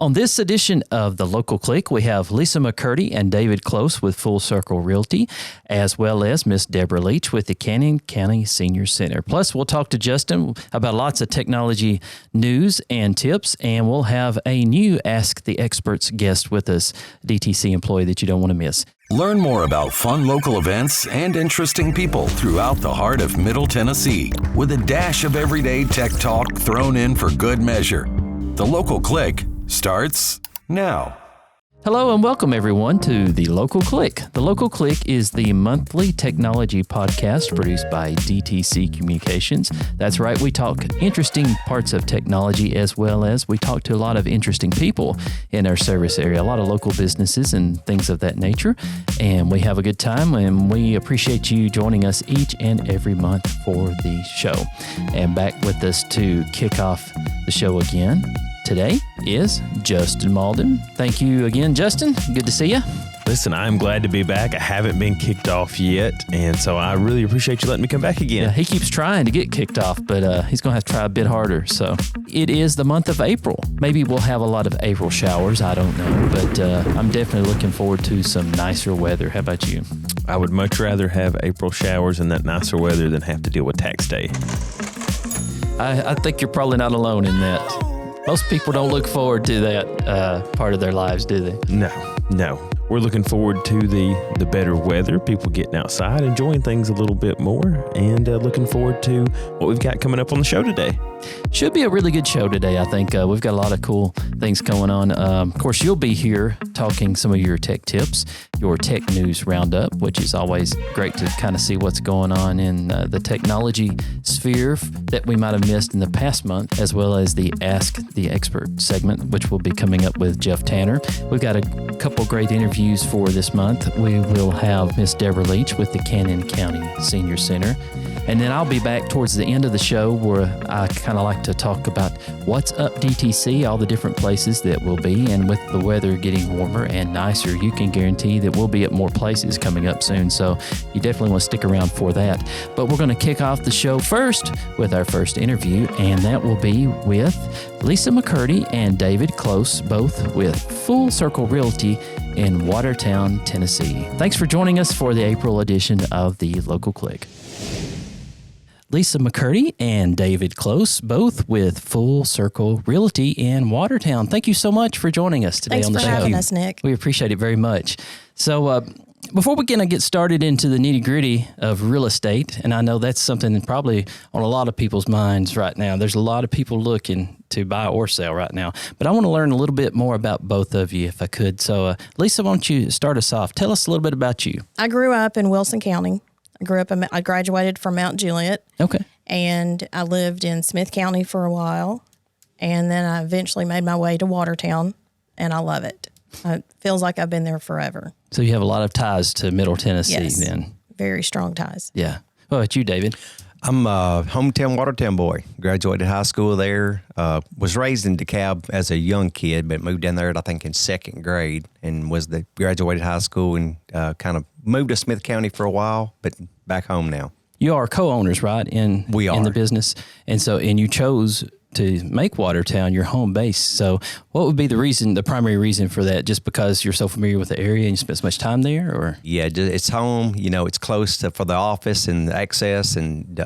On this edition of The Local Click, we have Lisa McCurdy and David Close with Full Circle Realty, as well as Miss Deborah Leach with the Canyon County Senior Center. Plus, we'll talk to Justin about lots of technology news and tips, and we'll have a new Ask the Experts guest with us, DTC employee that you don't want to miss. Learn more about fun local events and interesting people throughout the heart of Middle Tennessee, with a dash of everyday tech talk thrown in for good measure. The Local Click starts now. Hello and welcome everyone to The Local Click. The Local Click is the monthly technology podcast produced by DTC Communications. That's right, we talk interesting parts of technology as well as we talk to a lot of interesting people in our service area, a lot of local businesses and things of that nature. And we have a good time and we appreciate you joining us each and every month for the show. And back with us to kick off the show again today is Justin Malden. Thank you again, Justin. Good to see you. Listen, I'm glad to be back. I haven't been kicked off yet, and so I really appreciate you letting me come back again. Yeah, he keeps trying to get kicked off, but he's going to have to try a bit harder. So it is the month of April. Maybe we'll have a lot of April showers. I don't know, but I'm definitely looking forward to some nicer weather. How about you? I would much rather have April showers and that nicer weather than have to deal with tax day. I think you're probably not alone in that. Most people don't look forward to that part of their lives, do they? No. We're looking forward to the better weather, people getting outside, enjoying things a little bit more, and looking forward to what we've got coming up on the show today. Should be a really good show today, I think. We've got a lot of cool things going on. Of course, you'll be here talking some of your tech tips, your tech news roundup, which is always great to kind of see what's going on in the technology sphere that we might have missed in the past month, as well as the Ask the Expert segment, which will be coming up with Jeff Tanner. We've got a couple great interviews for this month. We will have Miss Deborah Leach with the Canyon County Senior Center. And then I'll be back towards the end of the show where I kind of like to talk about what's up DTC, all the different places that we'll be. And with the weather getting warmer and nicer, you can guarantee that we'll be at more places coming up soon. So you definitely want to stick around for that. But we're going to kick off the show first with our first interview, and that will be with Lisa McCurdy and David Close, both with Full Circle Realty in Watertown, Tennessee. Thanks for joining us for the April edition of the Local Click. Lisa McCurdy and David Close, both with Full Circle Realty in Watertown. Thank you so much for joining us today on the show. Thanks for having us, Nick. We appreciate it very much. So before we get started into the nitty-gritty of real estate, and I know that's something probably on a lot of people's minds right now. There's a lot of people looking to buy or sell right now. But I want to learn a little bit more about both of you, if I could. So Lisa, why don't you start us off? Tell us a little bit about you. I grew up in Wilson County. I graduated from Mount Juliet. Okay. And I lived in Smith County for a while. And then I eventually made my way to Watertown, and I love it. It feels like I've been there forever. So you have a lot of ties to Middle Tennessee then. Yes, very strong ties. Yeah. What about you, David? I'm a hometown Watertown boy. Graduated high school there. Was raised in DeKalb as a young kid, but moved down there, I think, in second grade, and graduated high school and kind of moved to Smith County for a while, but back home now. You are co-owners, right? In the business, and you chose to make Watertown your home base. So what would be the primary reason for that? Just because you're so familiar with the area and you spent so much time there, or? Yeah, it's home, it's close for the office and access and,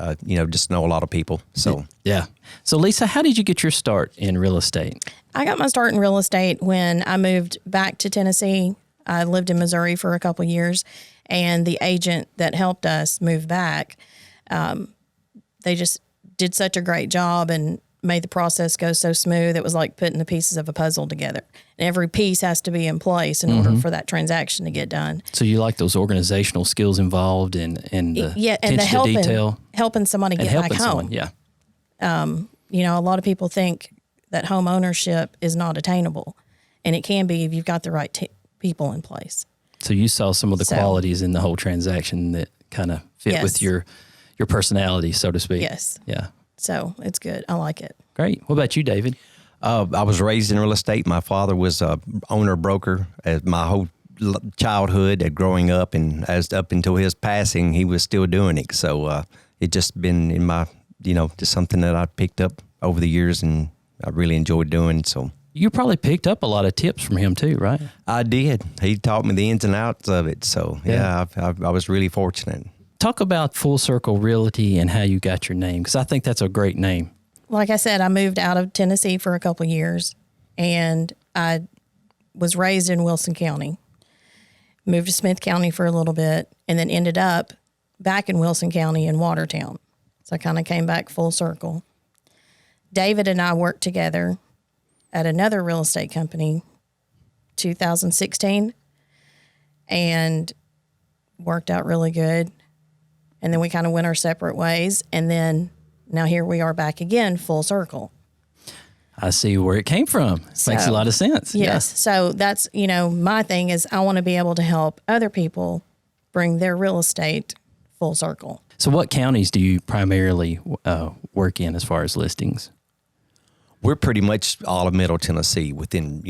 just know a lot of people. So, yeah. So Lisa, how did you get your start in real estate? I got my start in real estate when I moved back to Tennessee. I lived in Missouri for a couple of years, and the agent that helped us move back, they just did such a great job and made the process go so smooth. It was like putting the pieces of a puzzle together. And every piece has to be in place in order for that transaction to get done. So you like those organizational skills involved and the attention to detail? Helping somebody get back home. Yeah. A lot of people think that home ownership is not attainable. And it can be if you've got the right people in place. So you saw some of the qualities in the whole transaction that kind of fit with your personality, so to speak. Yes. Yeah. So it's good. I like it. Great. What about you, David? I was raised in real estate. My father was a owner-broker my whole childhood and growing up, and up until his passing, he was still doing it. So it just been in my, just something that I picked up over the years, and I really enjoyed doing. So You probably picked up a lot of tips from him too, right? I did. He taught me the ins and outs of it. So Yeah. I was really fortunate. Talk about Full Circle Realty and how you got your name, because I think that's a great name. Like I said, I moved out of Tennessee for a couple of years, and I was raised in Wilson County. Moved to Smith County for a little bit, and then ended up back in Wilson County in Watertown. So I kind of came back full circle. David and I worked together at another real estate company, 2016, and worked out really good. And then we kind of went our separate ways. And then now here we are back again, full circle. I see where it came from. Makes a lot of sense. Yes. So that's, my thing is I want to be able to help other people bring their real estate full circle. So what counties do you primarily work in as far as listings? We're pretty much all of Middle Tennessee within,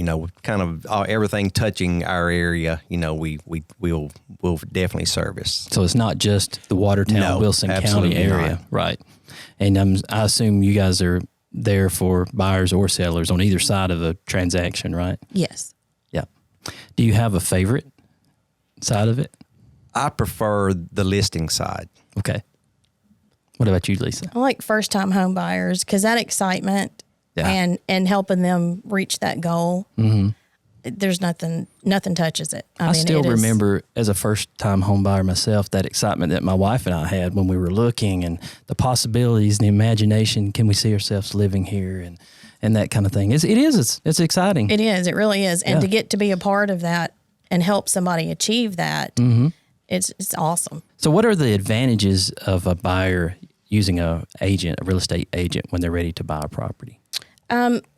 kind of everything touching our area, we'll definitely service. So it's not just the Watertown, No, Wilson County absolutely area. not. Right. And I assume you guys are there for buyers or sellers on either side of a transaction, right? Yes. Yeah. Do you have a favorite side of it? I prefer the listing side. Okay. What about you, Lisa? I like first time home buyers because that excitement Yeah. and helping them reach that goal, there's nothing touches it. I still remember as a first-time home buyer myself, that excitement that my wife and I had when we were looking, and the possibilities, the imagination. Can we see ourselves living here, and that kind of thing. It's exciting. It is. It really is. And Yeah. to get to be a part of that and help somebody achieve that, it's awesome. So, what are the advantages of a buyer using a real estate agent, when they're ready to buy a property?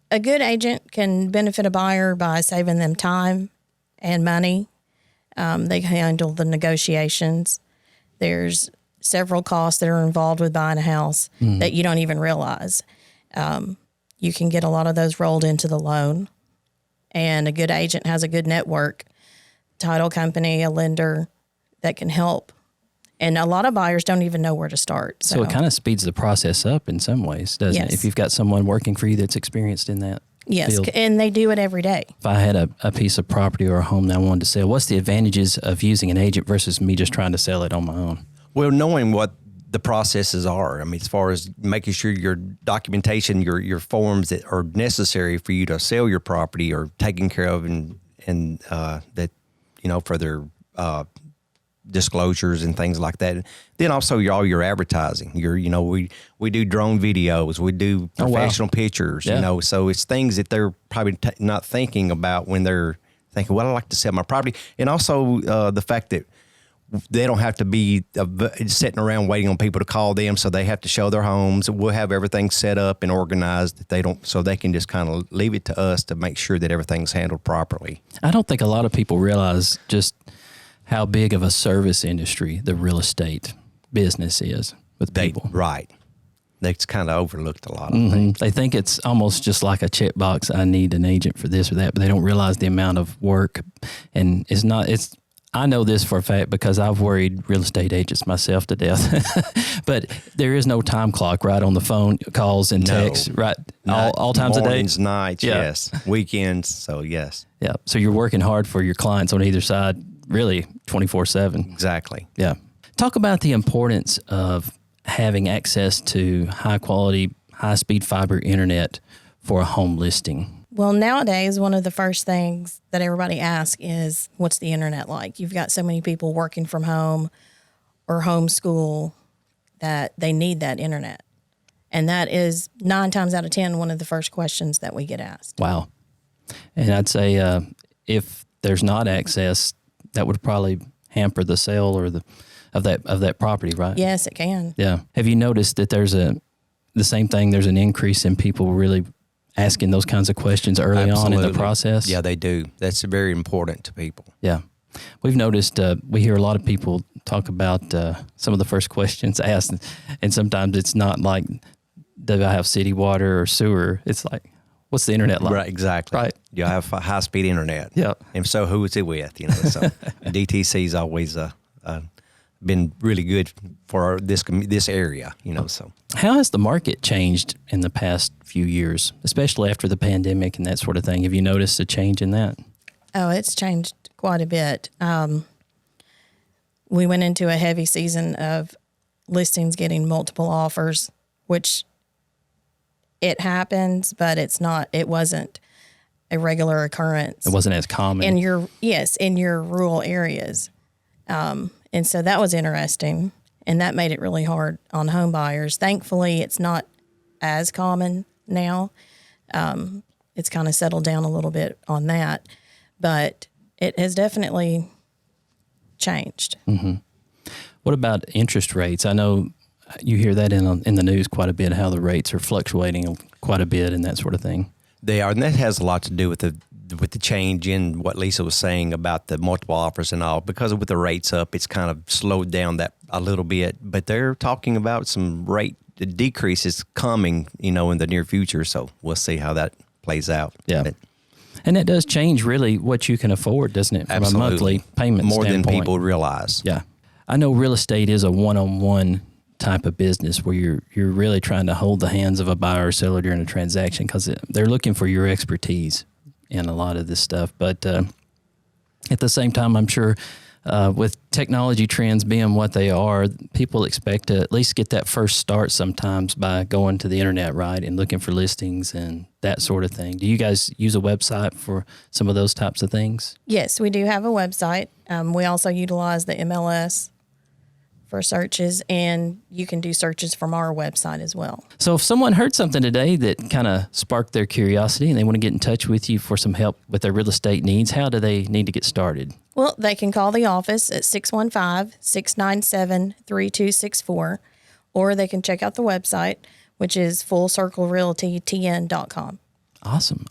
A good agent can benefit a buyer by saving them time and money. They can handle the negotiations. There's several costs that are involved with buying a house that you don't even realize. You can get a lot of those rolled into the loan. And a good agent has a good network, title company, a lender that can help. And a lot of buyers don't even know where to start. So it kind of speeds the process up in some ways, doesn't it? Yes. If you've got someone working for you that's experienced in that field. And they do it every day. If I had a piece of property or a home that I wanted to sell, what's the advantages of using an agent versus me just trying to sell it on my own? Well, knowing what the processes are, I mean, as far as making sure your documentation, your forms that are necessary for you to sell your property are taken care of, and that, for their disclosures and things like that. Then also all your advertising. We do drone videos, we do professional pictures. Yeah. So it's things that they're probably not thinking about when they're thinking, well, I'd like to sell my property. And also the fact that they don't have to be sitting around waiting on people to call them, so they have to show their homes. We'll have everything set up and organized so they can just kind of leave it to us to make sure that everything's handled properly. I don't think a lot of people realize just how big of a service industry the real estate business is with people. Right. That's kind of overlooked a lot, I think. They think it's almost just like a checkbox. I need an agent for this or that, but they don't realize the amount of work. And I know this for a fact because I've worried real estate agents myself to death. But there is no time clock, right, on the phone calls and texts, right? All times of day. Mornings, nights, yes. Weekends, so yes. Yeah. So you're working hard for your clients on either side, really 24/7. Exactly. Yeah. Talk about the importance of having access to high quality, high speed fiber internet for a home listing. Well, nowadays, one of the first things that everybody asks is, what's the internet like? You've got so many people working from home or homeschool that they need that internet. And that is 9 times out of 10 one of the first questions that we get asked. Wow. And I'd say if there's not access, that would probably hamper the sale or of that property, right? Yes, it can. Yeah. Have you noticed that there's the same thing? There's an increase in people really asking those kinds of questions early on in the process? Yeah, they do. That's very important to people. Yeah. We've noticed, we hear a lot of people talk about some of the first questions asked, and sometimes it's not like, do I have city water or sewer? It's like, what's the internet like? Right, exactly. Right. You have high-speed internet. Yeah. And so who is it with? So DTC is always been really good for this area, so. How has the market changed in the past few years, especially after the pandemic and that sort of thing? Have you noticed a change in that? Oh, it's changed quite a bit. We went into a heavy season of listings getting multiple offers, which it happens, but it wasn't a regular occurrence. It wasn't as common. In your rural areas. And so that was interesting, and that made it really hard on home buyers. Thankfully, it's not as common now. It's kind of settled down a little bit on that, but it has definitely changed. Mm-hmm. What about interest rates? I know you hear that in the news quite a bit, how the rates are fluctuating quite a bit and that sort of thing. They are, and that has a lot to do with the change in what Lisa was saying about the multiple offers and all. Because with the rates up, it's kind of slowed down that a little bit. But they're talking about some rate decreases coming, in the near future. So we'll see how that plays out. Yeah. And that does change really what you can afford, doesn't it? From absolutely. A monthly payment more standpoint. than people realize. Yeah. I know real estate is a one-on-one type of business where you're really trying to hold the hands of a buyer or seller during a transaction because they're looking for your expertise in a lot of this stuff. But at the same time, I'm sure with technology trends being what they are, people expect to at least get that first start sometimes by going to the internet, right, and looking for listings and that sort of thing. Do you guys use a website for some of those types of things? Yes, we do have a website. We also utilize the MLS for searches, and you can do searches from our website as well. So if someone heard something today that kind of sparked their curiosity and they want to get in touch with you for some help with their real estate needs, how do they need to get started? Well, they can call the office at 615-697-3264, or they can check out the website, which is fullcirclerealtytn.com. Awesome.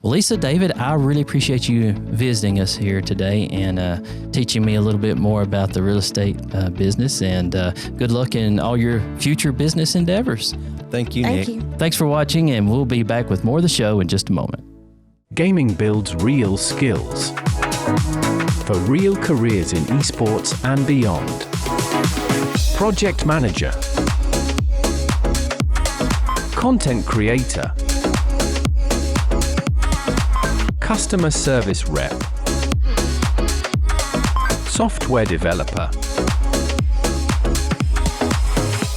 Well, Lisa, David, I really appreciate you visiting us here today and teaching me a little bit more about the real estate business, and good luck in all your future business endeavors. Thank you, Nick. Thank you. Thanks for watching, and we'll be back with more of the show in just a moment. Gaming builds real skills for real careers in esports and beyond. Project manager, content creator, customer service rep, software developer.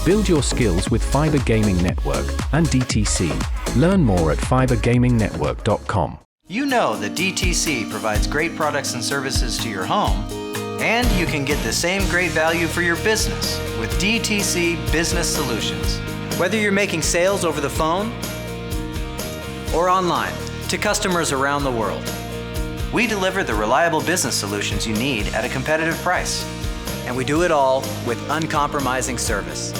Build your skills with Fiber Gaming Network and DTC. Learn more at fibergamingnetwork.com. You know that DTC provides great products and services to your home, and you can get the same great value for your business with DTC Business Solutions. Whether you're making sales over the phone or online to customers around the world, we deliver the reliable business solutions you need at a competitive price. And we do it all with uncompromising service.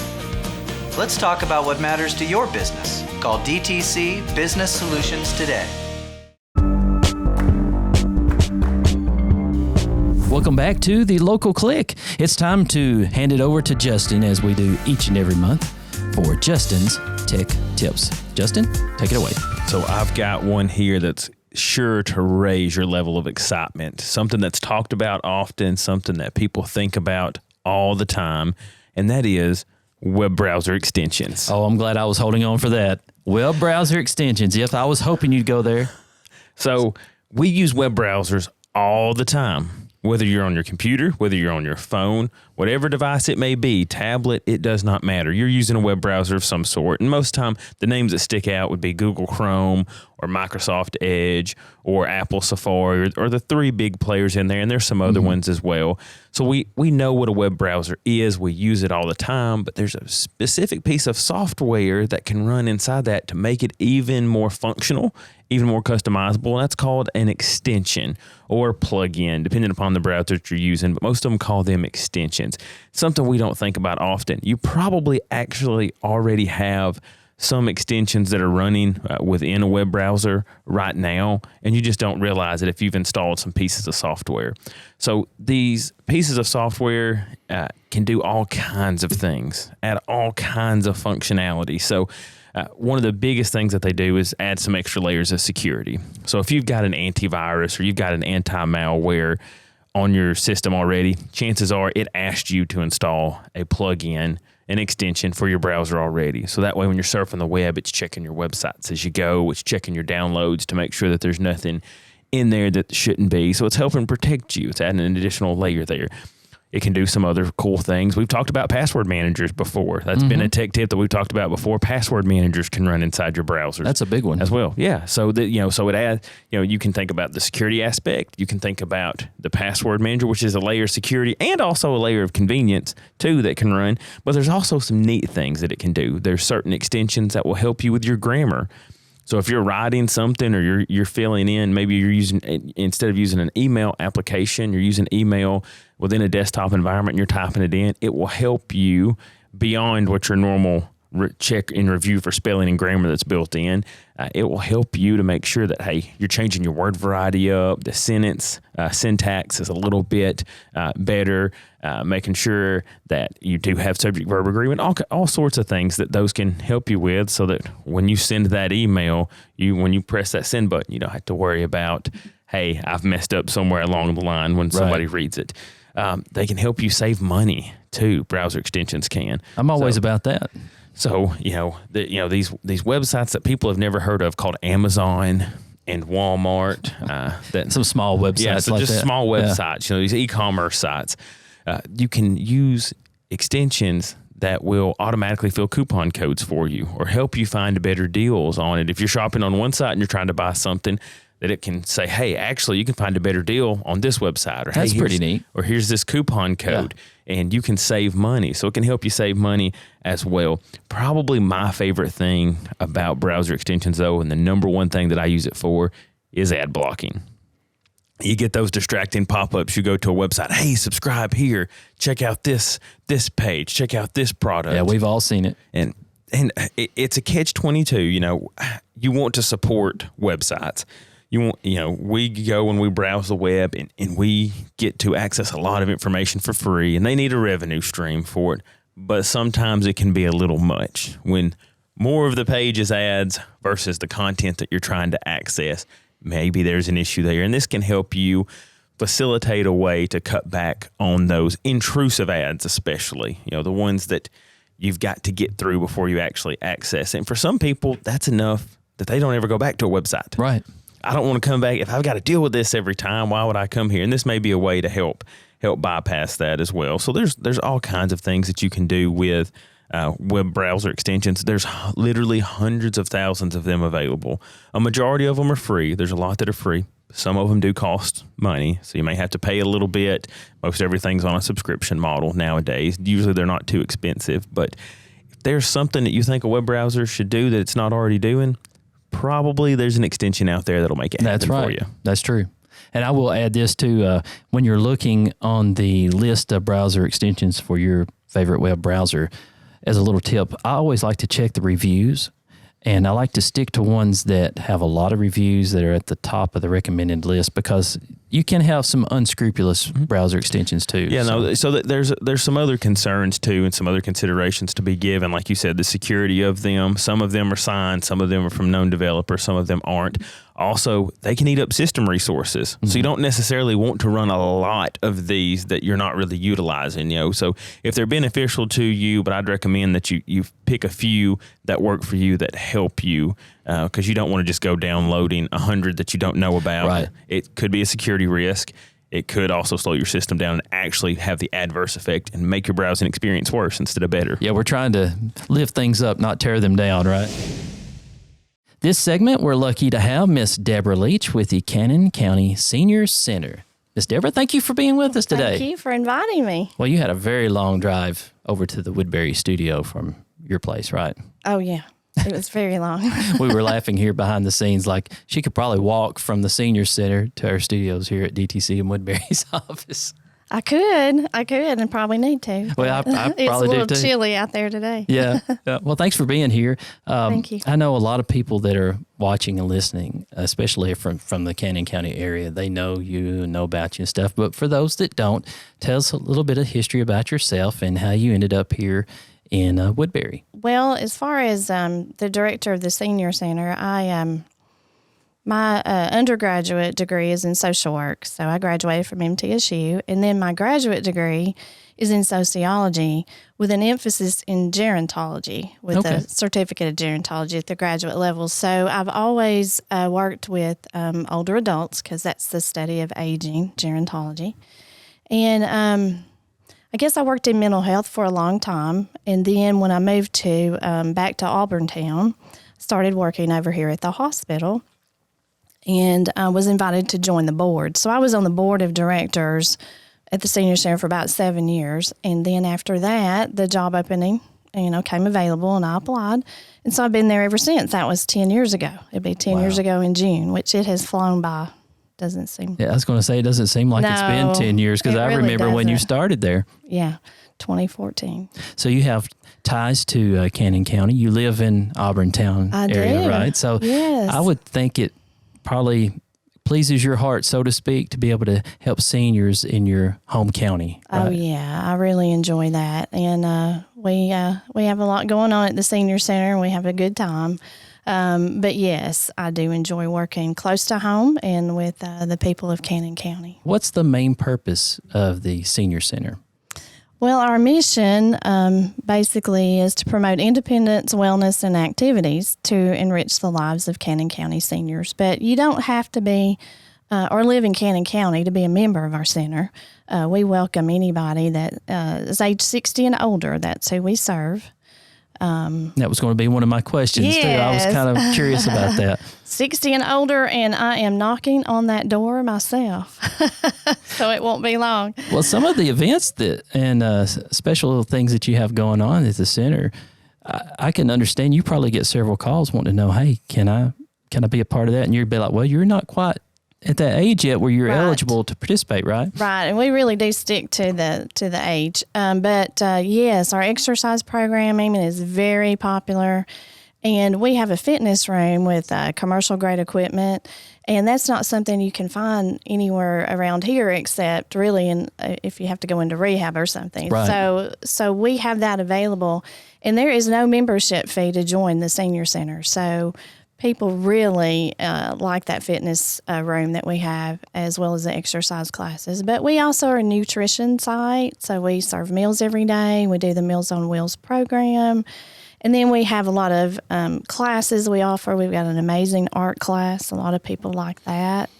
Let's talk about what matters to your business. Call DTC Business Solutions today. Welcome back to the Local Click. It's time to hand it over to Justin, as we do each and every month, for Justin's Tech Tips. Justin, take it away. So I've got one here that's sure to raise your level of excitement. Something that's talked about often, something that people think about all the time, and that is web browser extensions. Oh, I'm glad I was holding on for that. Web browser extensions. Yes, I was hoping you'd go there. So we use web browsers all the time. Whether you're on your computer, whether you're on your phone, whatever device it may be, tablet, it does not matter. You're using a web browser of some sort. And most of the time, the names that stick out would be Google Chrome or Microsoft Edge or Apple Safari or the three big players in there. And there's some other ones as well. So we know what a web browser is. We use it all the time. But there's a specific piece of software that can run inside that to make it even more functional, even more customizable. And that's called an extension or plugin, depending upon the browser that you're using. But most of them call them extensions. Something we don't think about often. You probably actually already have some extensions that are running within a web browser right now, and you just don't realize it if you've installed some pieces of software. So these pieces of software can do all kinds of things, add all kinds of functionality. So one of the biggest things that they do is add some extra layers of security. So if you've got an antivirus or you've got an anti-malware on your system already, chances are it asked you to install a plugin, an extension for your browser already. So that way when you're surfing the web, it's checking your websites as you go. It's checking your downloads to make sure that there's nothing in there that shouldn't be. So it's helping protect you. It's adding an additional layer there. It can do some other cool things. We've talked about password managers before. That's been a tech tip that we've talked about before. Password managers can run inside your browsers. That's a big one as well. Yeah. So that, so it adds, you can think about the security aspect. You can think about the password manager, which is a layer of security and also a layer of convenience too that can run. But there's also some neat things that it can do. There's certain extensions that will help you with your grammar. So if you're writing something or you're filling in, maybe you're using, instead of using an email application, you're using email within a desktop environment and you're typing it in, it will help you beyond what your normal check and review for spelling and grammar that's built in. It will help you to make sure that, hey, you're changing your word variety up, the sentence syntax is a little bit better, making sure that you do have subject-verb agreement, all sorts of things that those can help you with, so that when you send that email, when you press that send button, you don't have to worry about, hey, I've messed up somewhere along the line when somebody reads it. They can help you save money too. Browser extensions can. I'm always about that. So, these websites that people have never heard of called Amazon and Walmart. That some small websites. Yeah, so like just that. small websites, these e-commerce sites. You can use extensions that will automatically fill coupon codes for you or help you find better deals on it. If you're shopping on one site and you're trying to buy something, that it can say, hey, actually, you can find a better deal on this website. Or, that's hey, pretty neat. Or here's this coupon code, and you can save money. So it can help you save money as well. Probably my favorite thing about browser extensions, though, and the number one thing that I use it for, is ad blocking. You get those distracting pop-ups. You go to a website, hey, subscribe here. Check out this page. Check out this product. Yeah, we've all seen it. And it's a catch-22. You want to support websites. We go when we browse the web and we get to access a lot of information for free, and they need a revenue stream for it. But sometimes it can be a little much when more of the page is ads versus the content that you're trying to access. Maybe there's an issue there, and this can help you facilitate a way to cut back on those intrusive ads, especially, the ones that you've got to get through before you actually access it. And for some people, that's enough that they don't ever go back to a website. Right. I don't want to come back. If I've got to deal with this every time, why would I come here? And this may be a way to help bypass that as well. So there's all kinds of things that you can do with web browser extensions. There's literally hundreds of thousands of them available. A majority of them are free. There's a lot that are free. Some of them do cost money, so you may have to pay a little bit. Most everything's on a subscription model nowadays. Usually they're not too expensive, but if there's something that you think a web browser should do that it's not already doing, probably there's an extension out there that'll make it happen for you. That's true. And I will add this too. When you're looking on the list of browser extensions for your favorite web browser, as a little tip, I always like to check the reviews, and I like to stick to ones that have a lot of reviews that are at the top of the recommended list, because you can have some unscrupulous browser extensions too. Yeah, so there's some other concerns too, and some other considerations to be given. Like you said, the security of them. Some of them are signed, some of them are from known developers, some of them aren't. Also, they can eat up system resources. So you don't necessarily want to run a lot of these that you're not really utilizing. So if they're beneficial to you, but I'd recommend that you pick a few that work for you, that help you, because you don't want to just go downloading 100 that you don't know about. Right. It could be a security risk. It could also slow your system down and actually have the adverse effect and make your browsing experience worse instead of better. Yeah, we're trying to lift things up, not tear them down, right? This segment, we're lucky to have Miss Deborah Leach with the Cannon County Senior Center. Miss Deborah, thank you for being with us today. Thank you for inviting me. Well, you had a very long drive over to the Woodbury studio from your place, right? Oh, yeah. It was very long. We were laughing here behind the scenes, like she could probably walk from the Senior Center to our studios here at DTC in Woodbury's office. I could, and probably need to. Well, I probably do too. It's a little chilly out there today. Yeah. Well, thanks for being here. Thank you. I know a lot of people that are watching and listening, especially from the Cannon County area. They know you and know about you and stuff. But for those that don't, tell us a little bit of history about yourself and how you ended up here in Woodbury. Well, as far as the director of the Senior Center, My undergraduate degree is in social work, so I graduated from MTSU, and then my graduate degree is in sociology with an emphasis in gerontology, with a certificate of gerontology at the graduate level. So I've always worked with older adults because that's the study of aging, gerontology. And I guess I worked in mental health for a long time. And then when I moved to back to Auburntown, started working over here at the hospital and I was invited to join the board. So I was on the board of directors at the senior center for about 7 years. And then after that, the job opening, came available and I applied. And so I've been there ever since. That was 10 years ago. It'd be 10 years ago in June, which it has flown by. Doesn't seem. Yeah, I was going to say, it doesn't seem like it's been 10 years because I really remember when you doesn't. started there. Yeah, 2014. So you have ties to Cannon County. You live in Auburntown area, do. right? So Yes. I would think it probably pleases your heart, so to speak, to be able to help seniors in your home county. Right? Oh yeah, I really enjoy that, and we have a lot going on at the senior center, and we have a good time. But yes, I do enjoy working close to home and with the people of Cannon County. What's the main purpose of the senior center? Well, our mission basically is to promote independence, wellness, and activities to enrich the lives of Cannon County seniors. But you don't have to be or live in Cannon County to be a member of our center. We welcome anybody that is age 60 and older. That's who we serve. That was going to be one of my questions, too. I was Yes. kind of curious about that. 60 and older, and I am knocking on that door myself. So it won't be long. Well, some of the events and special things that you have going on at the center, I can understand you probably get several calls wanting to know, hey, can I be a part of that? And you'd be like, well, you're not quite at that age yet where you're Right. eligible to participate, right? Right, and we really do stick to the age. But yes, our exercise programming is very popular, and we have a fitness room with commercial grade equipment, and that's not something you can find anywhere around here except really if you have to go into rehab or something. Right. So we have that available, and there is no membership fee to join the senior center. So people really like that fitness room that we have, as well as the exercise classes. But we also are a nutrition site, so we serve meals every day. We do the Meals on Wheels program. And then we have a lot of classes we offer. We've got an amazing art class. A lot of people like that.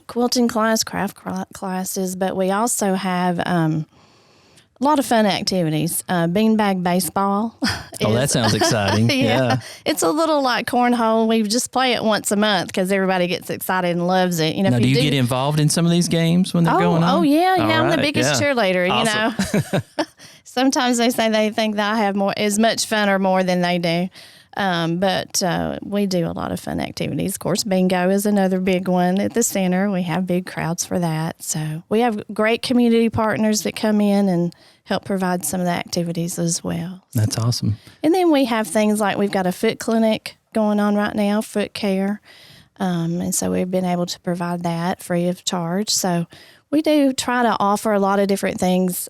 Quilting class, craft classes. But we also have a lot of fun activities. Beanbag baseball. Oh, that sounds exciting. Yeah. It's a little like cornhole. We just play it once a month because everybody gets excited and loves it. Now, if do you get involved in some of these games when they're going on? Oh, yeah. All I'm the right, biggest yeah. cheerleader, Awesome. Sometimes they say they think that I have as much fun or more than they do. But we do a lot of fun activities. Of course, bingo is another big one at the center. We have big crowds for that. So we have great community partners that come in and help provide some of the activities as well. That's awesome. And then we have things like we've got a foot clinic going on right now, foot care. And so we've been able to provide that free of charge. So we do try to offer a lot of different things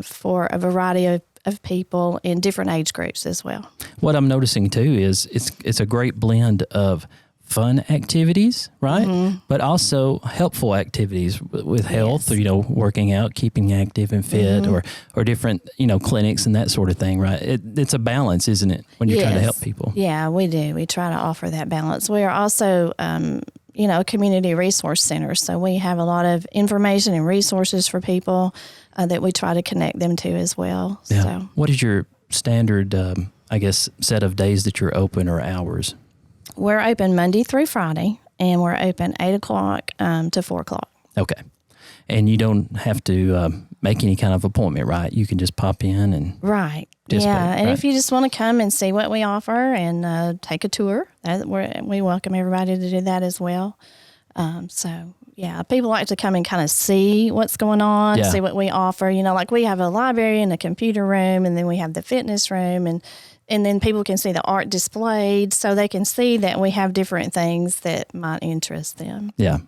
for a variety of people in different age groups as well. What I'm noticing too is it's a great blend of fun activities, right? Mm-hmm. But also helpful activities with health, working out, keeping active and fit, Mm-hmm. or different, clinics and that sort of thing, right? It's a balance, isn't it, when you're trying to help people? Yeah, we do. We try to offer that balance. We are also, a community resource center. So we have a lot of information and resources for people that we try to connect them to as well. Yeah. So What is your standard, set of days that you're open or hours? we're open Monday through Friday, and we're open 8 o'clock to 4 o'clock. Okay. And you don't have to make any kind of appointment, right? You can just pop in and Right. participate, Yeah. And right? if you just want to come and see what we offer and take a tour, we welcome everybody to do that as well. People like to come and kind of see what's going on, Yeah. see what we offer. Like we have a library and a computer room, and then we have the fitness room, and then people can see the art displayed, so they can see that we have different things that might interest them. Yeah.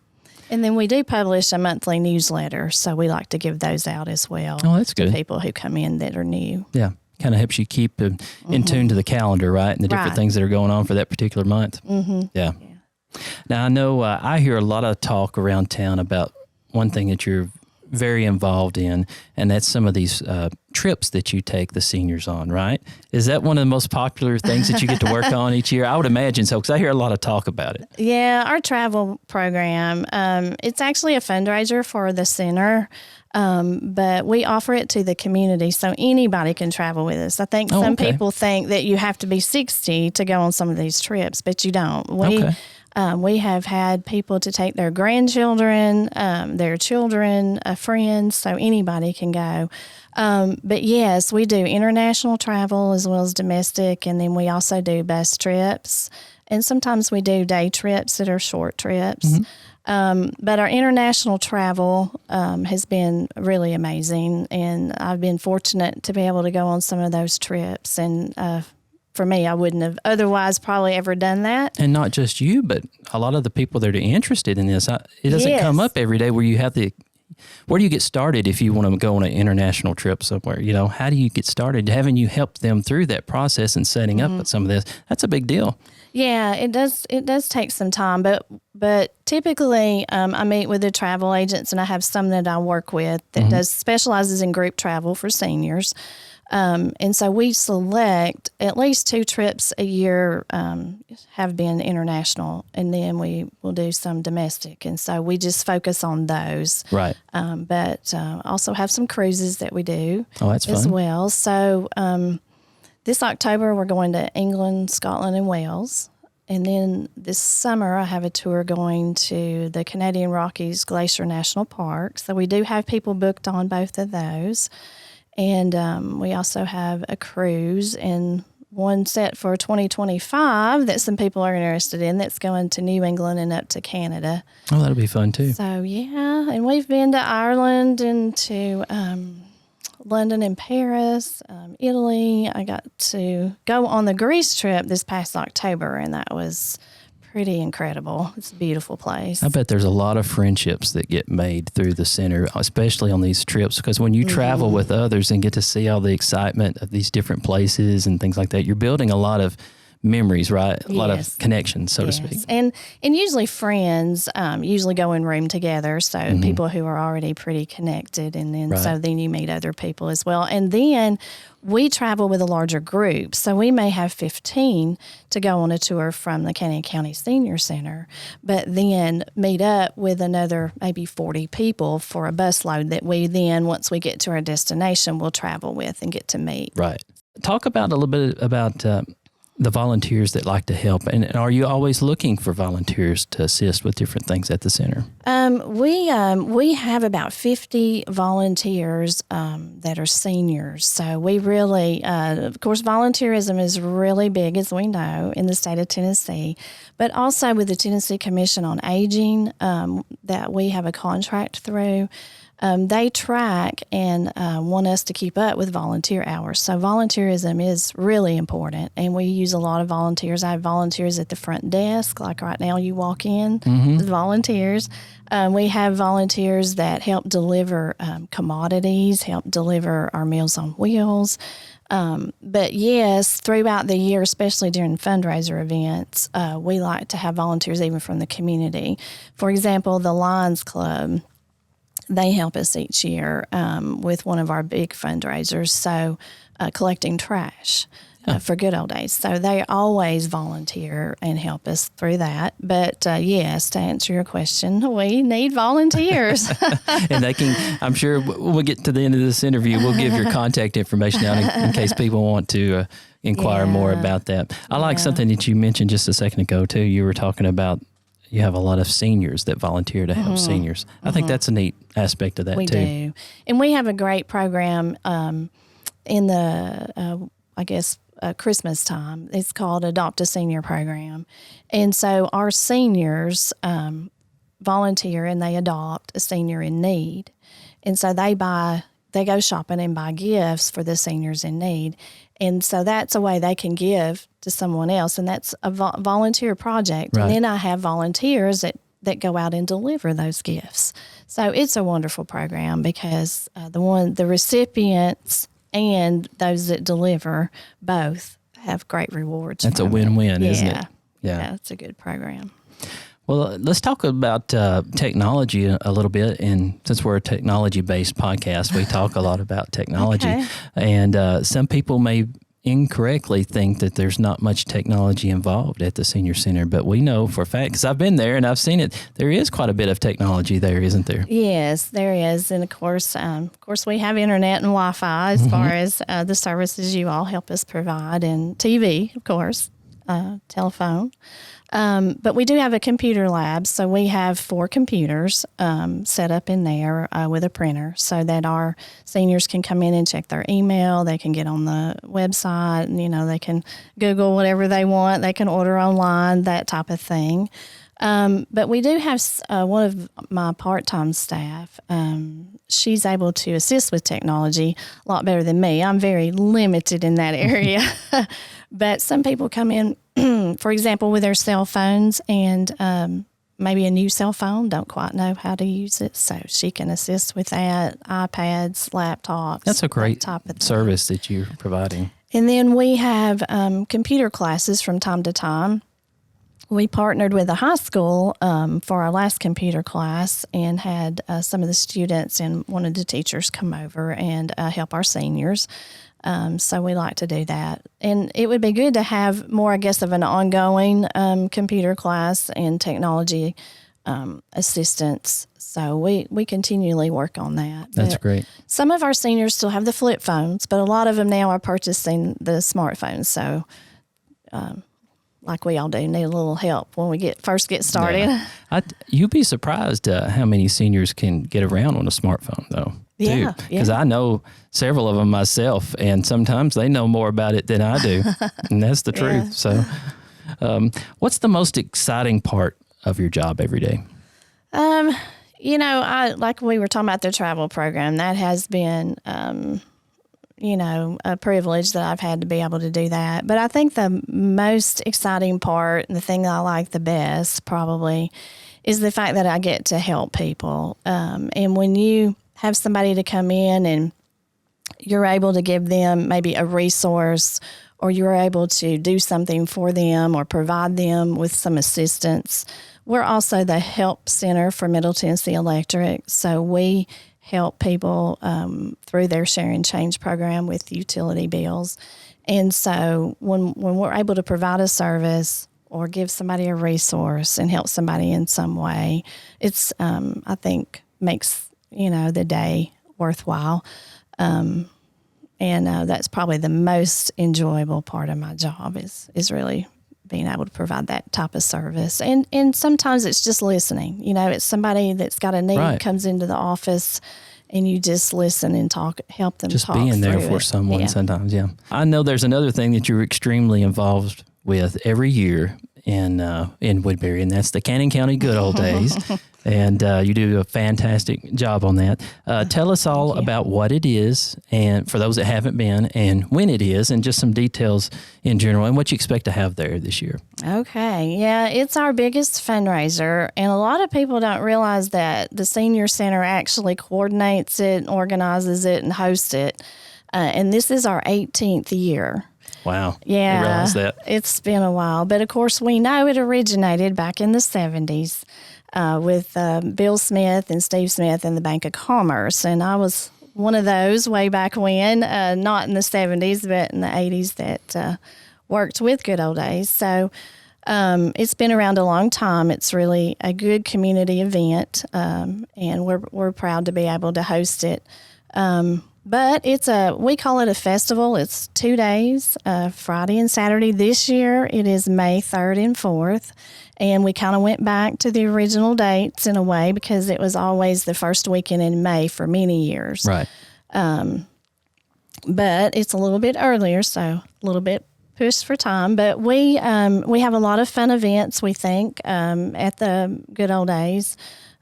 And then we do publish a monthly newsletter, so we like to give those out as well. Oh, that's to good. people who come in that are new. Yeah. Kind of helps you keep in tune to the calendar, right? And the different Right. things that are going on for that particular month. Mm-hmm. Yeah. Now, I know I hear a lot of talk around town about one thing that you're very involved in, and that's some of these trips that you take the seniors on, right? Is that one of the most popular things that you get to work on each year? I would imagine so, because I hear a lot of talk about it. Yeah, our travel program, it's actually a fundraiser for the center, but we offer it to the community, so anybody can travel with us. I think some people think that you have to be 60 to go on some of these trips, but you don't. We have had people to take their grandchildren, their children, friends, so anybody can go. But yes, we do international travel as well as domestic, and then we also do bus trips. And sometimes we do day trips that are short trips. But our international travel has been really amazing, and I've been fortunate to be able to go on some of those trips. And for me, I wouldn't have otherwise probably ever done that. And not just you, but a lot of the people that are interested in this. It doesn't come up every day where you have where do you get started if you want to go on an international trip somewhere? You know, how do you get started? Haven't you helped them through that process and setting up some of this? That's a big deal. Yeah, it does. It does take some time, but typically I meet with the travel agents, and I have some that I work with that specializes in group travel for seniors. And so we select at least 2 trips a year have been international, and then we will do some domestic. And so we just focus on those. Right. But also have some cruises that we do that's as fun. well. So this October, we're going to England, Scotland, and Wales. And then this summer, I have a tour going to the Canadian Rockies Glacier National Park. So we do have people booked on both of those. And we also have a cruise and one set for 2025 that some people are interested in that's going to New England and up to Canada. Oh, that'll be fun too. So, yeah. And we've been to Ireland and to London and Paris, Italy. I got to go on the Greece trip this past October, and that was pretty incredible. It's a beautiful place. I bet there's a lot of friendships that get made through the center, especially on these trips, because when you travel with others and get to see all the excitement of these different places and things like that, you're building a lot of memories, right? A lot of connections, so to speak. And usually friends usually go in room together, so people who are already pretty connected, and then so then you meet other people as well. And then we travel with a larger group, so we may have 15 to go on a tour from the Canyon County Senior Center, but then meet up with another maybe 40 people for a bus load that we then, once we get to our destination, will travel with and get to meet. Right. Talk about a little bit about the volunteers that like to help, and are you always looking for volunteers to assist with different things at the center? We have about 50 volunteers that are seniors. So we really, of course, volunteerism is really big, as we know, in the state of Tennessee, but also with the Tennessee Commission on Aging that we have a contract through. They track and want us to keep up with volunteer hours. So volunteerism is really important, and we use a lot of volunteers. I have volunteers at the front desk, like right now you walk in, with volunteers. We have volunteers that help deliver commodities, help deliver our Meals on Wheels. But yes, throughout the year, especially during fundraiser events, we like to have volunteers even from the community. For example, the Lions Club, they help us each year with one of our big fundraisers, so collecting trash for Good Old Days. So they always volunteer and help us through that. But yes, to answer your question, we need volunteers. And they can, I'm sure we'll get to the end of this interview, we'll give your contact information out in case people want to inquire more about that. I like something that you mentioned just a second ago, too. You were talking about you have a lot of seniors that volunteer to help seniors. I think that's a neat aspect of that, we too. We do. And we have a great program in the, Christmas time. It's called Adopt a Senior Program. And so our seniors volunteer and they adopt a senior in need. And so they go shopping and buy gifts for the seniors in need. And so that's a way they can give to someone else, and that's a volunteer project. Right. And then I have volunteers that go out and deliver those gifts. So it's a wonderful program because the recipients and those that deliver both have great rewards. That's a win-win, it. Isn't it? Yeah, it's a good program. Well, let's talk about technology a little bit. And since we're a technology-based podcast, we talk a lot about technology. Okay. And some people may incorrectly think that there's not much technology involved at the senior center, but we know for a fact, because I've been there and I've seen it, there is quite a bit of technology there, isn't there? Yes, there is. And of course, we have internet and Wi-Fi as far as the services you all help us provide, and TV, of course, telephone. But we do have a computer lab, so we have 4 computers set up in there with a printer so that our seniors can come in and check their email. They can get on the website, and, they can Google whatever they want. They can order online, that type of thing. But we do have one of my part-time staff. She's able to assist with technology a lot better than me. I'm very limited in that area. But some people come in, for example, with their cell phones and maybe a new cell phone, don't quite know how to use it. So she can assist with that, iPads, laptops. That's a great type of service that you're providing. And then we have computer classes from time to time. We partnered with a high school for our last computer class and had some of the students and one of the teachers come over and help our seniors. So we like to do that. And it would be good to have more, I guess, of an ongoing computer class and technology assistance. So we continually work on that. That's But great. some of our seniors still have the flip phones, but a lot of them now are purchasing the smartphones. So like we all do, need a little help when we first get started. Yeah. You'd be surprised how many seniors can get around on a smartphone, though. Yeah, Because I know several of them myself, and sometimes they know more about it than I do, and that's the truth. So, what's the most exciting part of your job every day? I like we were talking about the travel program. That has been, a privilege that I've had to be able to do that. But I think the most exciting part, and the thing that I like the best, probably, is the fact that I get to help people. And when you have somebody to come in and you're able to give them maybe a resource, or you're able to do something for them or provide them with some assistance. We're also the help center for Middle Tennessee Electric, so we help people through their Share and Change program with utility bills. And so when we're able to provide a service or give somebody a resource and help somebody in some way, it's, I think, makes the day worthwhile. And that's probably the most enjoyable part of my job is really being able to provide that type of service. And sometimes it's just listening. It's somebody that's got a need, Right. comes into the office, and you just listen and help them Just talk being there through for it. someone Yeah. sometimes, yeah. I know there's another thing that you're extremely involved with every year in Woodbury, and that's the Cannon County Good Old Days. And you do a fantastic job on that. Tell us all about what it is, and for those that haven't been, and when it is, and just some details in general, and what you expect to have there this year. Okay. Yeah, it's our biggest fundraiser, and a lot of people don't realize that the Senior Center actually coordinates it, organizes it, and hosts it. And this is our 18th year. Wow. Yeah. I realize that. It's been a while. But of course, we know it originated back in the 70s with Bill Smith and Steve Smith and the Bank of Commerce. And I was one of those way back when, not in the 70s, but in the 80s that worked with Good Old Days. So it's been around a long time. It's really a good community event, and we're proud to be able to host it. But we call it a festival. It's 2 days, Friday and Saturday. This year it is May 3rd and 4th. And we kind of went back to the original dates in a way because it was always the first weekend in May for many years. Right. But it's a little bit earlier, so a little bit pushed for time. But we have a lot of fun events, we think, at the Good Old Days.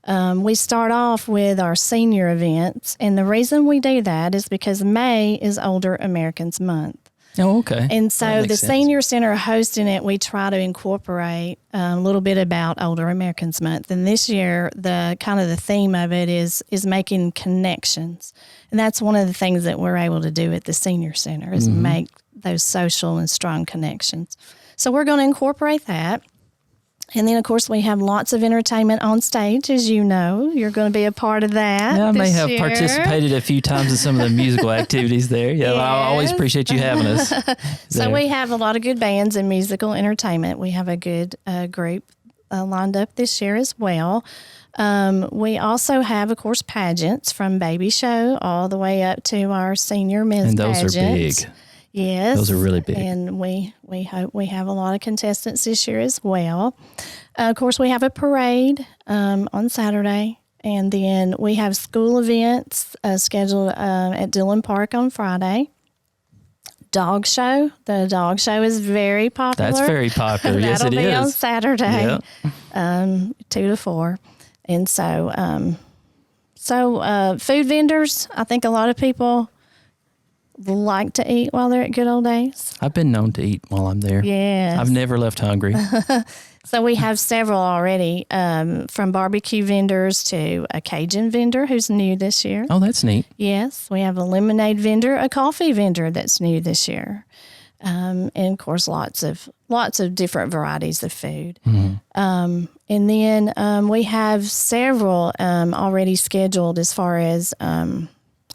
We start off with our senior events, and the reason we do that is because May is Older Americans Month. Oh, okay. And so That the makes sense. Senior Center hosting it, we try to incorporate a little bit about Older Americans Month. And this year, the theme of it is making connections. And that's one of the things that we're able to do at the Senior Center is make those social and strong connections. So we're going to incorporate that. And then, of course, we have lots of entertainment on stage, as you know. You're going to be a part of that. Yeah, I may have year. participated a few times in some of the musical activities there. Yeah, Yes. I always appreciate you having us. So there. we have a lot of good bands and musical entertainment. We have a good group lined up this year as well. We also have, of course, pageants from baby show all the way up to our senior men's And those pageants. are big. Yes. Those are really big. And we hope we have a lot of contestants this year as well. Of course, we have a parade on Saturday. And then we have school events scheduled at Dillon Park on Friday. Dog show. The dog show is very popular. That's very popular. Yes, it That'll be on is. Saturday, Yeah. 2 to 4. And so, food vendors, I think a lot of people like to eat while they're at Good Old Days. I've been known to eat while I'm there. Yes. I've never left hungry. So we have several already, from barbecue vendors to a Cajun vendor who's new this year. Oh, that's neat. Yes, we have a lemonade vendor, a coffee vendor that's new this year, and of course lots of different varieties of food. And then we have several already scheduled as far as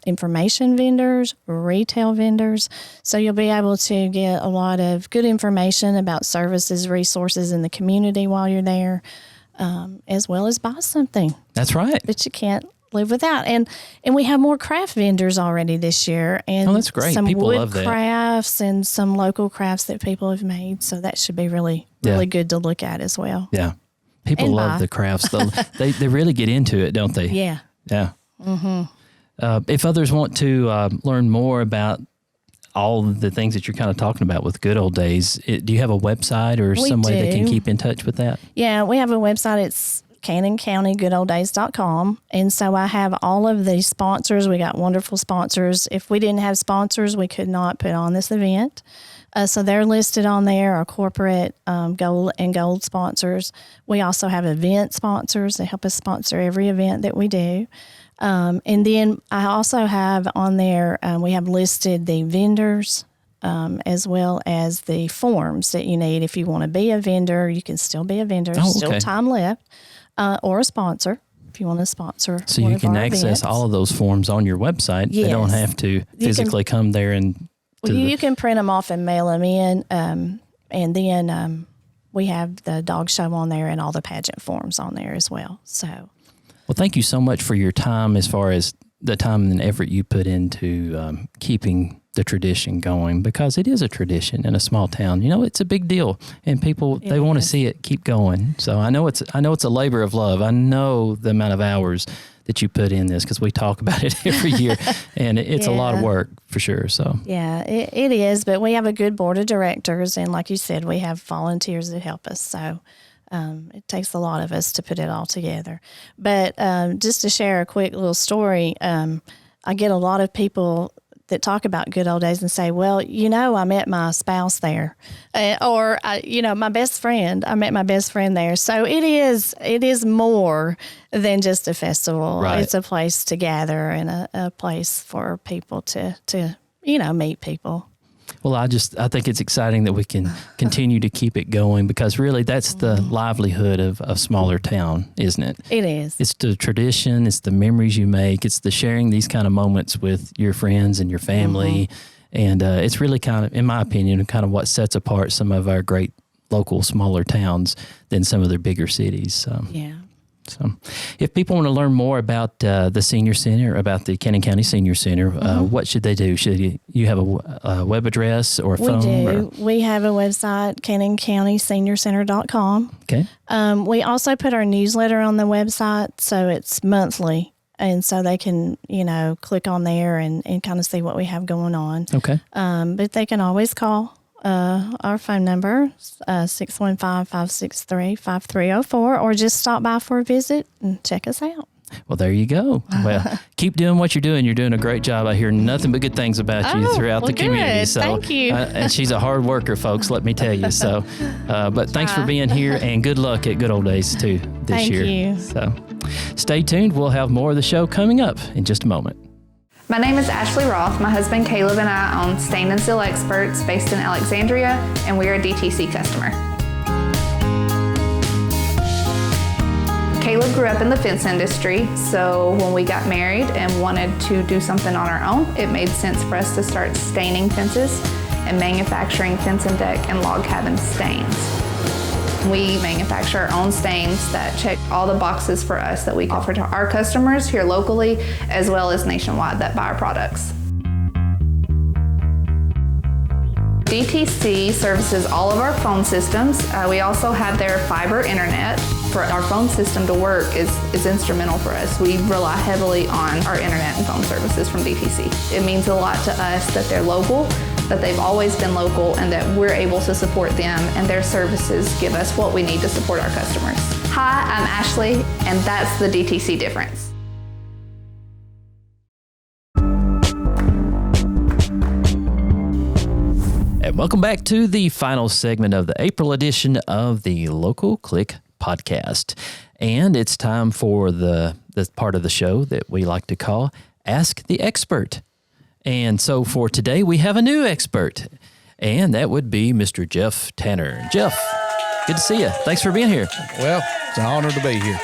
information vendors, retail vendors. So you'll be able to get a lot of good information about services, resources in the community while you're there, as well as buy something That's right. that you can't live without. And we have more craft vendors already this year. And Oh, that's great. some People wood love that. crafts and some local crafts that people have made. So that should be really good to look at as well. Yeah. People And love buy. the crafts. They really get into it, don't they? Yeah. Yeah. If others want to learn more about all the things that you're kind of talking about with Good Old Days, do you have a website or We some way they can do. keep in touch with that? Yeah, we have a website. It's CannonCountyGoodOldDays.com. And so I have all of the sponsors. We got wonderful sponsors. If we didn't have sponsors, we could not put on this event. So they're listed on there, our corporate gold sponsors. We also have event sponsors that help us sponsor every event that we do. And then I also have on there, we have listed the vendors as well as the forms that you need. If you want to be a vendor, you can still be a vendor. Oh, Still okay. time left. Or a sponsor if you want to sponsor. So one you of can our access events. all of those forms on your website. They don't Yes. have to physically come there and You can print them off and mail them in. And then we have the dog show on there and all the pageant forms on there as well. So. Well, thank you so much for your time as far as the time and effort you put into keeping the tradition going, because it is a tradition in a small town. You know, it's a big deal, and people, they want to see it keep going. So I know it's a labor of love. I know the amount of hours that you put in this, because we talk about it every year, and it's a lot of work for sure. So Yeah, it is, but we have a good board of directors, and like you said, we have volunteers that help us. So it takes a lot of us to put it all together. But just to share a quick little story, I get a lot of people that talk about Good Old Days and say, well, you know, I met my spouse there, or my best friend. I met my best friend there. So it is more than just a festival. Right. It's a place to gather and a place for people to meet people. well, I think it's exciting that we can continue to keep it going, because really that's the livelihood of a smaller town, isn't it? It is. It's the tradition, it's the memories you make, it's the sharing these kind of moments with your friends and your family. And it's really kind of, in my opinion, kind of what sets apart some of our great local smaller towns than some of their bigger cities. Yeah. So if people want to learn more about the Senior Center, about the Cannon County Senior Center, what should they do? Should you have a web address or a phone? We do. Or? We have a website, CannonCountySeniorCenter.com. Okay. We also put our newsletter on the website, so it's monthly. And so they can, click on there and kind of see what we have going on. Okay. But they can always call our phone number, 615-563-5304, or just stop by for a visit and check us out. Well, there you go. Well, keep doing what you're doing. You're doing a great job. I hear nothing but good things about you throughout the community. Good. So, Thank you. And she's a hard worker, folks, let me tell you. So, but thanks for being here, and good luck at Good Old Days too this Thank year. you. So stay tuned. We'll have more of the show coming up in just a moment. My name is Ashley Roth. My husband Caleb and I own Stain and Seal Experts based in Alexandria, and we're a DTC customer. Caleb grew up in the fence industry, so when we got married and wanted to do something on our own, it made sense for us to start staining fences and manufacturing fence and deck and log cabin stains. We manufacture our own stains that check all the boxes for us that we offer to our customers here locally as well as nationwide that buy our products. DTC services all of our phone systems. We also have their fiber internet. For our phone system to work is instrumental for us. We rely heavily on our internet and phone services from DTC. It means a lot to us that they're local, that they've always been local, and that we're able to support them, and their services give us what we need to support our customers. Hi, I'm Ashley, and that's the DTC difference. And welcome back to the final segment of the April edition of the Local Click podcast. And it's time for the part of the show that we like to call Ask the Expert. And so for today, we have a new expert, and that would be Mr. Jeff Tanner. Jeff, good to see you. Thanks for being here. Well, it's an honor to be here.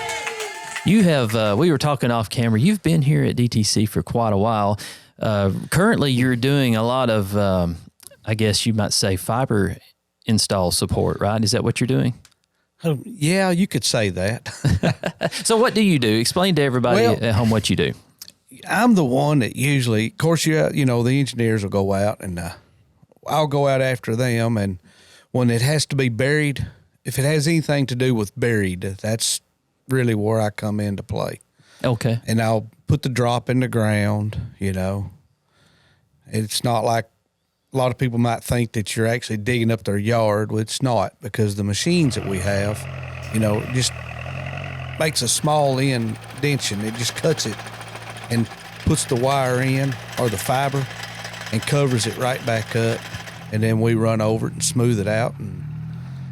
You have, we were talking off camera, you've been here at DTC for quite a while. Currently, you're doing a lot of, I guess you might say, fiber install support, right? Is that what you're doing? Yeah, you could say that. So what do you do? Explain to everybody at home what you do. I'm the one that usually, of course, the engineers will go out, and I'll go out after them. And when it has to be buried, if it has anything to do with buried, that's really where I come into play. Okay. And I'll put the drop in the ground, It's not like a lot of people might think that you're actually digging up their yard. Well, it's not, because the machines that we have, just makes a small indentation. It just cuts it and puts the wire in or the fiber and covers it right back up. And then we run over it and smooth it out. And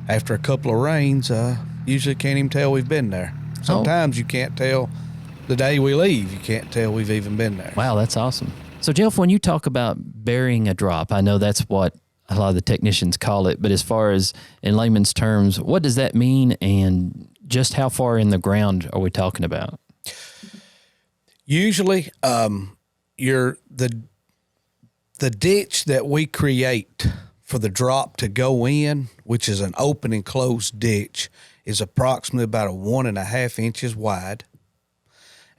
after a couple of rains, usually can't even tell we've been there. Sometimes you can't tell the day we leave. You can't tell we've even been there. Wow, that's awesome. So, Jeff, when you talk about burying a drop, I know that's what a lot of the technicians call it, but as far as in layman's terms, what does that mean, and just how far in the ground are we talking about? Usually, the ditch that we create for the drop to go in, which is an open and closed ditch, is approximately about 1.5 inches wide.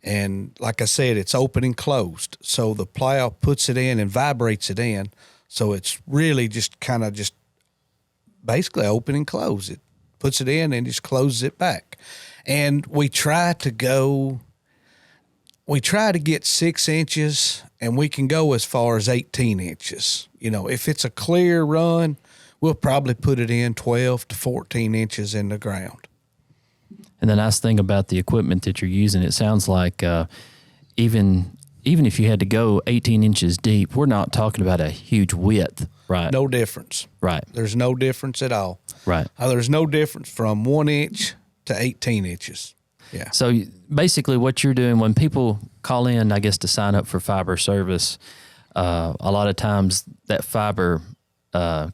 And like I said, it's open and closed. So the plow puts it in and vibrates it in. So it's really just basically open and closed. It puts it in and just closes it back. And we try to get 6 inches, and we can go as far as 18 inches. If it's a clear run, we'll probably put it in 12 to 14 inches in the ground. And the nice thing about the equipment that you're using, it sounds like even if you had to go 18 inches deep, we're not talking about a huge width, right? No difference. Right. There's no difference at all. Right. There's no difference from 1 inch to 18 inches. Yeah. So basically what you're doing when people call in, I guess, to sign up for fiber service, a lot of times that fiber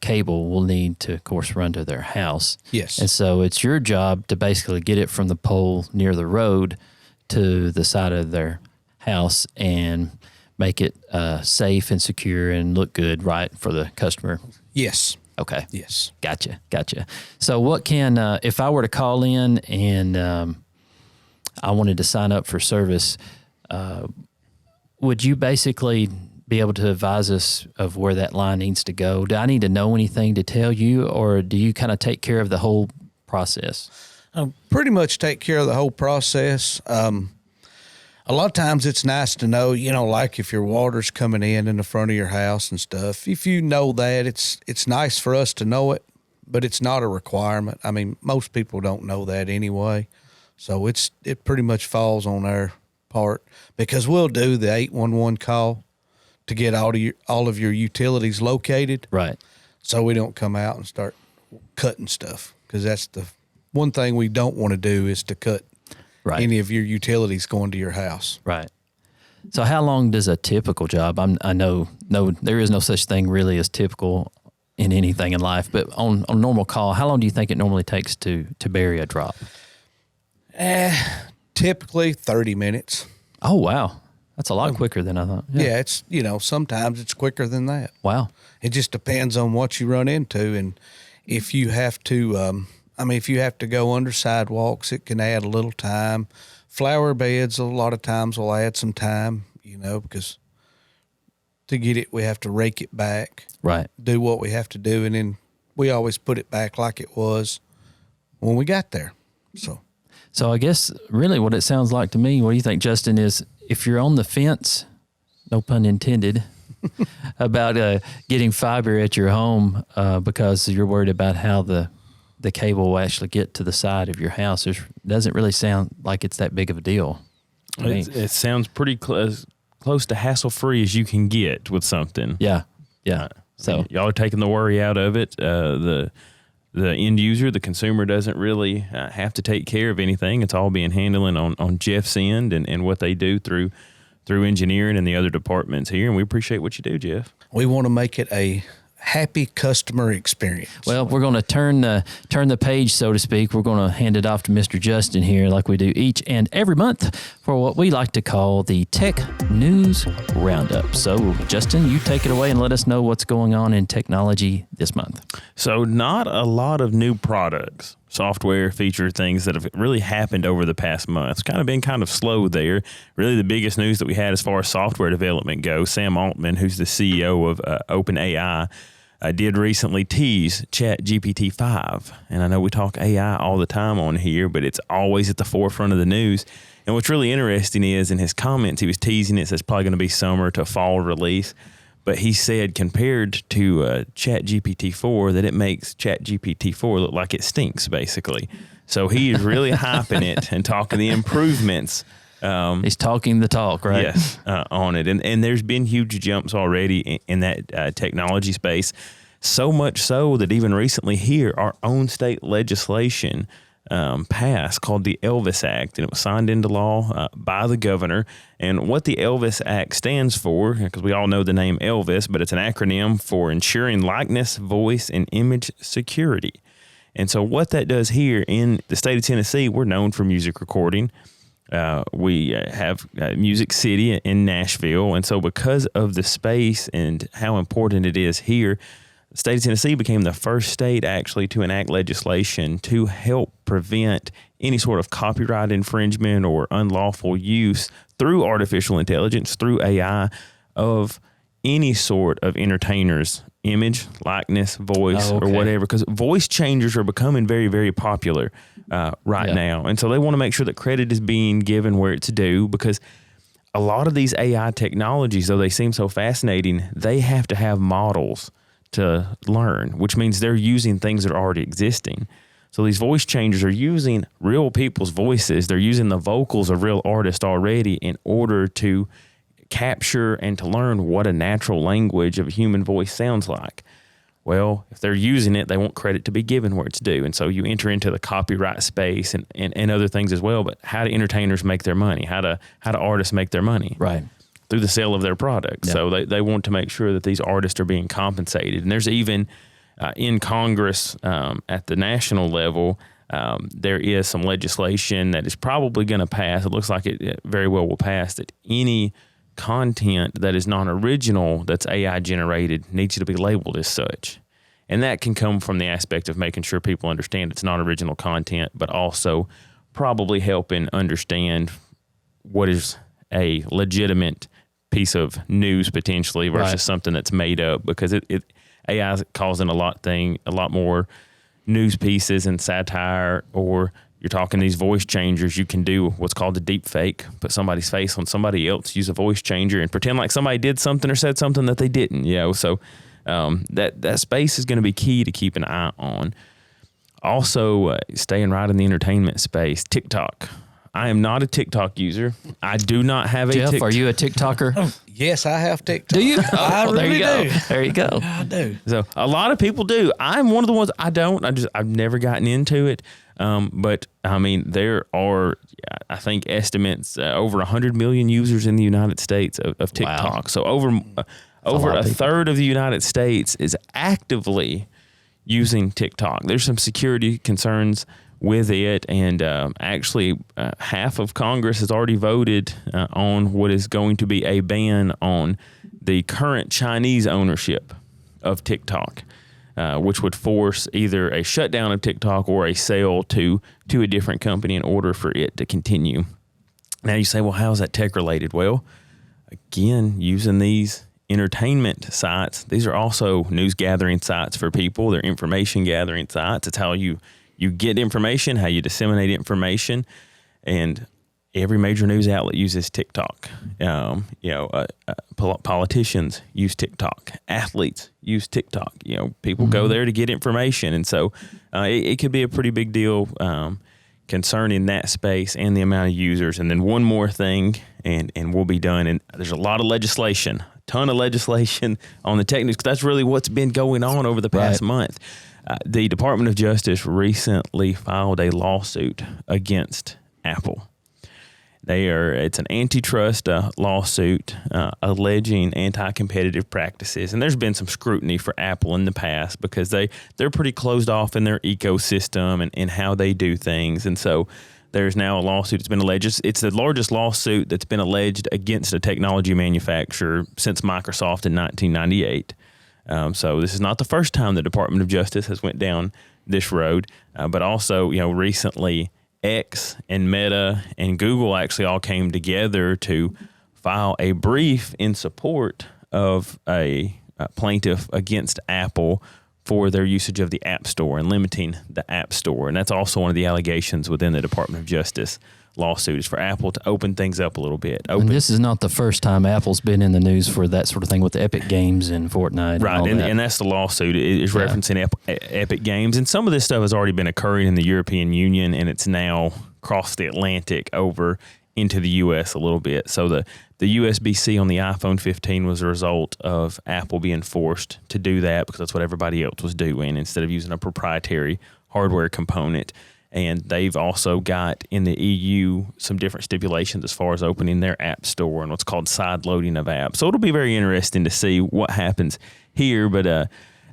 cable will need to, of course, run to their house. Yes. And so it's your job to basically get it from the pole near the road to the side of their house and make it safe and secure and look good, right, for the customer? Yes. Okay. Yes. Gotcha. So what can, if I were to call in and I wanted to sign up for service, would you basically be able to advise us of where that line needs to go? Do I need to know anything to tell you, or do you kind of take care of the whole process? Pretty much take care of the whole process. A lot of times it's nice to know, like if your water's coming in the front of your house and stuff. If you know that, it's nice for us to know it, but it's not a requirement. I mean, most people don't know that anyway. So it pretty much falls on our part, because we'll do the 811 call to get all of your utilities located. Right. So we don't come out and start cutting stuff, because that's the one thing we don't want to do, is to cut any of your utilities going to your house. Right. So how long does a typical job, I know there is no such thing really as typical in anything in life, but on a normal call, how long do you think it normally takes to bury a drop? Typically 30 minutes. Oh, wow. That's a lot quicker than I thought. Yeah, it's, sometimes it's quicker than that. Wow. It just depends on what you run into. And if you have to, if you have to go under sidewalks, it can add a little time. Flower beds, a lot of times will add some time, because to get it, we have to rake it back. Right. Do what we have to do. And then we always put it back like it was when we got there. So I guess really what it sounds like to me, what do you think, Justin, is if you're on the fence, no pun intended, about getting fiber at your home because you're worried about how the cable will actually get to the side of your house, it doesn't really sound like it's that big of a deal. It sounds pretty close to hassle-free as you can get with something. Yeah. So y'all are taking the worry out of it. The end user, the consumer, doesn't really have to take care of anything. It's all being handled on Jeff's end and what they do through engineering and the other departments here. And we appreciate what you do, Jeff. We want to make it a happy customer experience. Well, we're going to turn the page, so to speak. We're going to hand it off to Mr. Justin here, like we do each and every month, for what we like to call the Tech News Roundup. So, Justin, you take it away and let us know what's going on in technology this month. So, not a lot of new products, software, feature things that have really happened over the past month. It's kind of been kind of slow there. Really, the biggest news that we had as far as software development goes, Sam Altman, who's the CEO of OpenAI, did recently tease ChatGPT 5. And I know we talk AI all the time on here, but it's always at the forefront of the news. And what's really interesting is in his comments, he was teasing it, so it's probably going to be summer to fall release. But he said compared to ChatGPT 4 that it makes ChatGPT 4 look like it stinks, basically. So he is really hyping it and talking the improvements. He's talking the talk, right? Yes, on it. And there's been huge jumps already in that technology space, so much so that even recently here, our own state legislation passed called the Elvis Act, and it was signed into law by the governor. And what the Elvis Act stands for, because we all know the name Elvis, but it's an acronym for Ensuring Likeness, Voice, and Image Security. And so what that does here in the state of Tennessee, we're known for music recording. We have Music City in Nashville. And so because of the space and how important it is here, the state of Tennessee became the first state actually to enact legislation to help prevent any sort of copyright infringement or unlawful use through artificial intelligence, through AI, of any sort of entertainer's image, likeness, voice, or whatever. Because voice changers are becoming very, very popular right now. And so they want to make sure that credit is being given where it's due, because a lot of these AI technologies, though they seem so fascinating, they have to have models to learn, which means they're using things that are already existing. So these voice changers are using real people's voices. They're using the vocals of real artists already in order to capture and to learn what a natural language of a human voice sounds like. Well, if they're using it, they want credit to be given where it's due. And so you enter into the copyright space and other things as well. But how do entertainers make their money? How do artists make their money? Right. Through the sale of their products. Yeah. So they want to make sure that these artists are being compensated. And there's even in Congress at the national level, there is some legislation that is probably going to pass. It looks like it very well will pass, that any content that is non-original that's AI generated needs to be labeled as such. And that can come from the aspect of making sure people understand it's non-original content, but also probably helping understand what is a legitimate piece of news potentially versus something that's made up, because AI is causing a lot more news pieces and satire. Or you're talking these voice changers, you can do what's called the deep fake, put somebody's face on somebody else, use a voice changer and pretend like somebody did something or said something that they didn't, so that space is going to be key to keep an eye on. Also, staying right in the entertainment space, TikTok. I am not a TikTok user. I do not have a Jeff, are you a TikToker? Yes, I have TikTok. Do you? I really do. There you go. I do. So a lot of people do. I'm one of the ones I don't. I've never gotten into it. But I mean, there are, I think, estimates over 100 million users in the United States of TikTok. Wow. So over a third of the United States is actively using TikTok. There's some security concerns with it. And actually, half of Congress has already voted on what is going to be a ban on the current Chinese ownership of TikTok, which would force either a shutdown of TikTok or a sale to a different company in order for it to continue. Now you say, well, how is that tech related? Well, again, using these entertainment sites, these are also news gathering sites for people. They're information gathering sites. It's how you get information, how you disseminate information, and every major news outlet uses TikTok. Politicians use TikTok. Athletes use TikTok. People go there to get information, and so it could be a pretty big deal concerning that space and the amount of users. And then one more thing, and we'll be done. And there's a lot of legislation, a ton of legislation on the tech news, because that's really what's been going on over the past month. The Department of Justice recently filed a lawsuit against Apple. It's an antitrust lawsuit alleging anti-competitive practices. And there's been some scrutiny for Apple in the past because they're pretty closed off in their ecosystem and how they do things. And so there's now a lawsuit that's been alleged. It's the largest lawsuit that's been alleged against a technology manufacturer since Microsoft in 1998. So this is not the first time the Department of Justice has went down this road, but also, recently X and Meta and Google actually all came together to file a brief in support of a plaintiff against Apple for their usage of the App Store and limiting the App Store. And that's also one of the allegations within the Department of Justice lawsuit, is for Apple to open things up a little bit. And this is not the first time Apple's been in the news for that sort of thing with the Epic Games and Fortnite. Right, and that's the lawsuit. It is referencing Epic Games. And some of this stuff has already been occurring in the European Union, and it's now crossed the Atlantic over into the U.S. a little bit. So the USB-C on the iPhone 15 was a result of Apple being forced to do that because that's what everybody else was doing instead of using a proprietary hardware component. And they've also got in the EU some different stipulations as far as opening their app store and what's called side loading of apps. So it'll be very interesting to see what happens here. But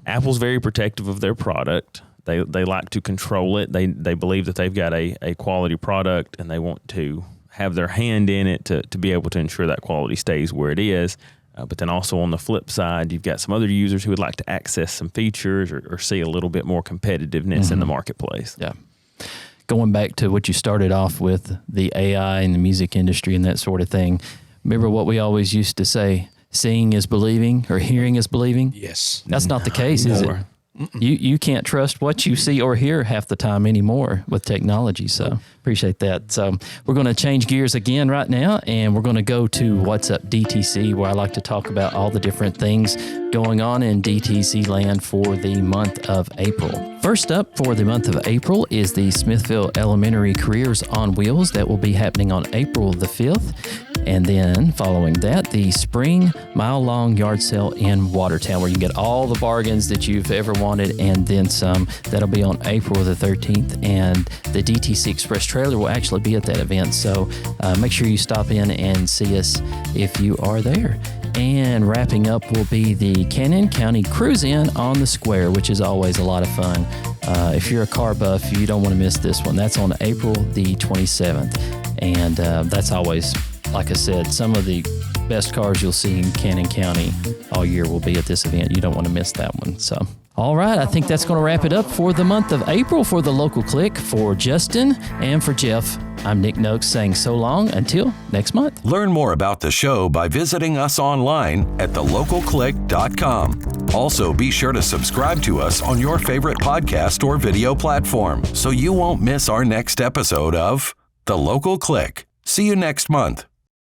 Apple's very protective of their product. They like to control it. They believe that they've got a quality product, and they want to have their hand in it to be able to ensure that quality stays where it is. But then also on the flip side, you've got some other users who would like to access some features or see a little bit more competitiveness in the marketplace. Yeah. Going back to what you started off with, the AI and the music industry and that sort of thing, remember what we always used to say, seeing is believing or hearing is believing? Yes. That's not the case, is it? You can't trust what you see or hear half the time anymore with technology. So appreciate that. So we're going to change gears again right now, and we're going to go to What's Up DTC, where I like to talk about all the different things going on in DTC land for the month of April. First up for the month of April is the Smithville Elementary Careers on Wheels that will be happening on April the 5th. And then following that, the spring mile-long yard sale in Watertown, where you can get all the bargains that you've ever wanted and then some. That'll be on April the 13th. And the DTC Express trailer will actually be at that event. So make sure you stop in and see us if you are there. And wrapping up will be the Cannon County Cruise In on the Square, which is always a lot of fun. If you're a car buff, you don't want to miss this one. That's on April the 27th. And that's always, like I said, some of the best cars you'll see in Cannon County all year will be at this event. You don't want to miss that one. So, all right, I think that's going to wrap it up for the month of April for the Local Click. For Justin and for Jeff, I'm Nick Noakes saying so long until next month. Learn more about the show by visiting us online at thelocalclick.com. Also, be sure to subscribe to us on your favorite podcast or video platform so you won't miss our next episode of The Local Click. See you next month.